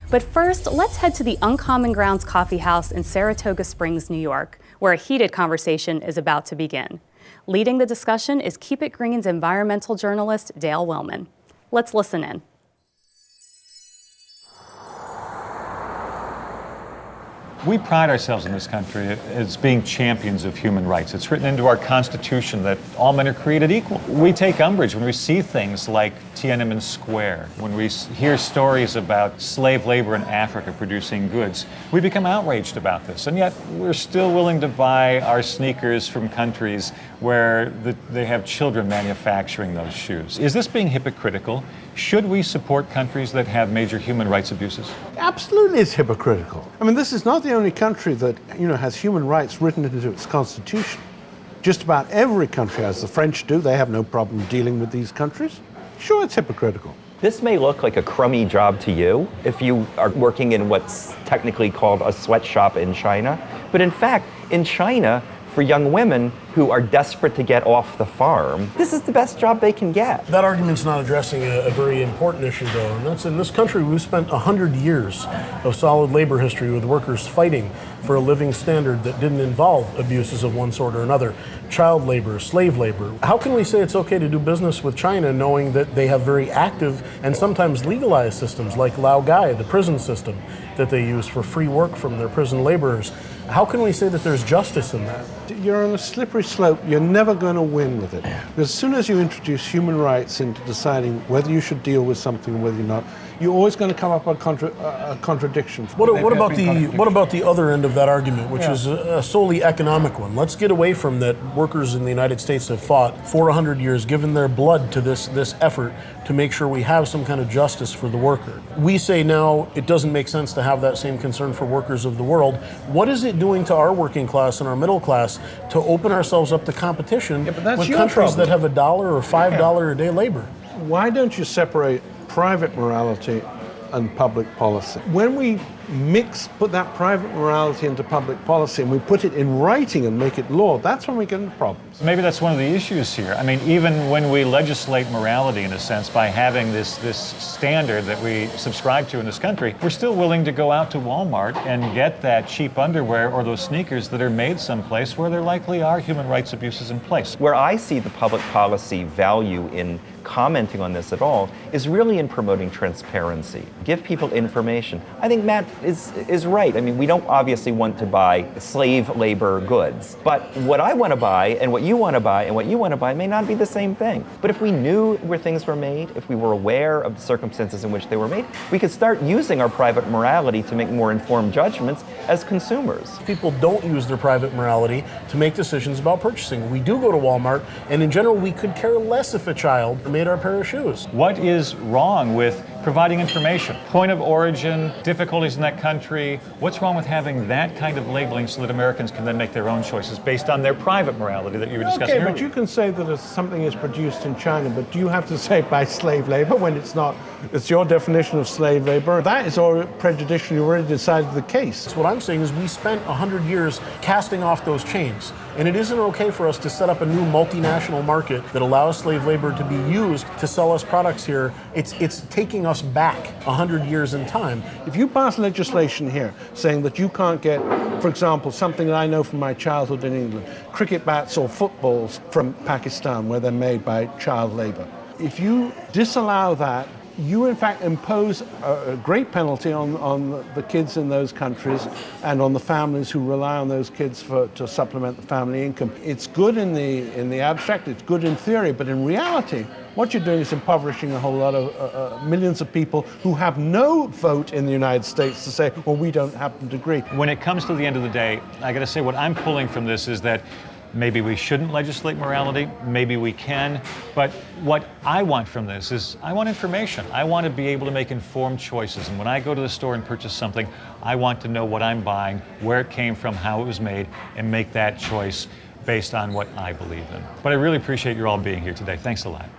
But first, let's head to the Uncommon Grounds Coffee House in Saratoga Springs, New York, where a heated conversation is about to begin. Leading the discussion is Keep It Green's environmental journalist, Dale Willman. Let's listen in. We pride ourselves in this country as being champions of human rights. It's written into our Constitution that all men are created equal. We take umbrage when we see things like Tiananmen Square, when we hear stories about slave labor in Africa producing goods. We become outraged about this, and yet we're still willing to buy our sneakers from countries where they have children manufacturing those shoes. Is this being hypocritical? Should we support countries that have major human rights abuses? Absolutely, it's hypocritical. I mean, this is not the only country that, has human rights written into its constitution. Just about every country has. The French do. They have no problem dealing with these countries. Sure, it's hypocritical. This may look like a crummy job to you if you are working in what's technically called a sweatshop in China. But in fact, in China, for young women who are desperate to get off the farm, this is the best job they can get. That argument's not addressing a very important issue, though, and that's in this country we've spent 100 years of solid labor history with workers fighting for a living standard that didn't involve abuses of one sort or another. Child labor, slave labor. How can we say it's okay to do business with China knowing that they have very active and sometimes legalized systems like Laogai, the prison system that they use for free work from their prison laborers? How can we say that there's justice in that? You're on a slippery slope. You're never going to win with it. As soon as you introduce human rights into deciding whether you should deal with something or whether you're not, you're always going to come up with a contradiction. What about the other end of that argument, which is a solely economic one? Let's get away from that. Workers in the United States have fought for 100 years, given their blood to this effort to make sure we have some kind of justice for the worker. We say now it doesn't make sense to have that same concern for workers of the world. What is it doing to our working class and our middle class to open ourselves up to competition with countries that have $1 or $5 a day labor? Why don't you separate private morality and public policy? When we put that private morality into public policy and we put it in writing and make it law, that's when we get into problems. Maybe that's one of the issues here. I mean, even when we legislate morality, in a sense, by having this standard that we subscribe to in this country, we're still willing to go out to Walmart and get that cheap underwear or those sneakers that are made someplace where there likely are human rights abuses in place. Where I see the public policy value in commenting on this at all is really in promoting transparency. Give people information. I think Matt is right. I mean, we don't obviously want to buy slave labor goods, but what I want to buy and what you want to buy and what you want to buy may not be the same thing. But if we knew where things were made, if we were aware of the circumstances in which they were made, we could start using our private morality to make more informed judgments as consumers. People don't use their private morality to make decisions about purchasing. We do go to Walmart, and in general, we could care less if a child made our pair of shoes. What is wrong with providing information? Point of origin, difficulties in that country. What's wrong with having that kind of labeling so that Americans can then make their own choices based on their private morality that you were discussing earlier? Okay, but you can say that if something is produced in China, but do you have to say by slave labor when it's not? It's your definition of slave labor. That is already prejudicially already decided the case. What I'm saying is we spent 100 years casting off those chains, and it isn't okay for us to set up a new multinational market that allows slave labor to be used to sell us products here. It's taking us back 100 years in time. If you pass legislation here saying that you can't get, for example, something that I know from my childhood in England, cricket bats or footballs from Pakistan where they're made by child labor. If you disallow that, you in fact impose a great penalty on the kids in those countries and on the families who rely on those kids to supplement the family income. It's good in the abstract, it's good in theory, but in reality, what you're doing is impoverishing a whole lot of millions of people who have no vote in the United States to say, well, we don't happen to agree. When it comes to the end of the day, I got to say what I'm pulling from this is that maybe we shouldn't legislate morality, maybe we can, but what I want from this is I want information. I want to be able to make informed choices, and when I go to the store and purchase something, I want to know what I'm buying, where it came from, how it was made, and make that choice based on what I believe in. But I really appreciate you all being here today. Thanks a lot.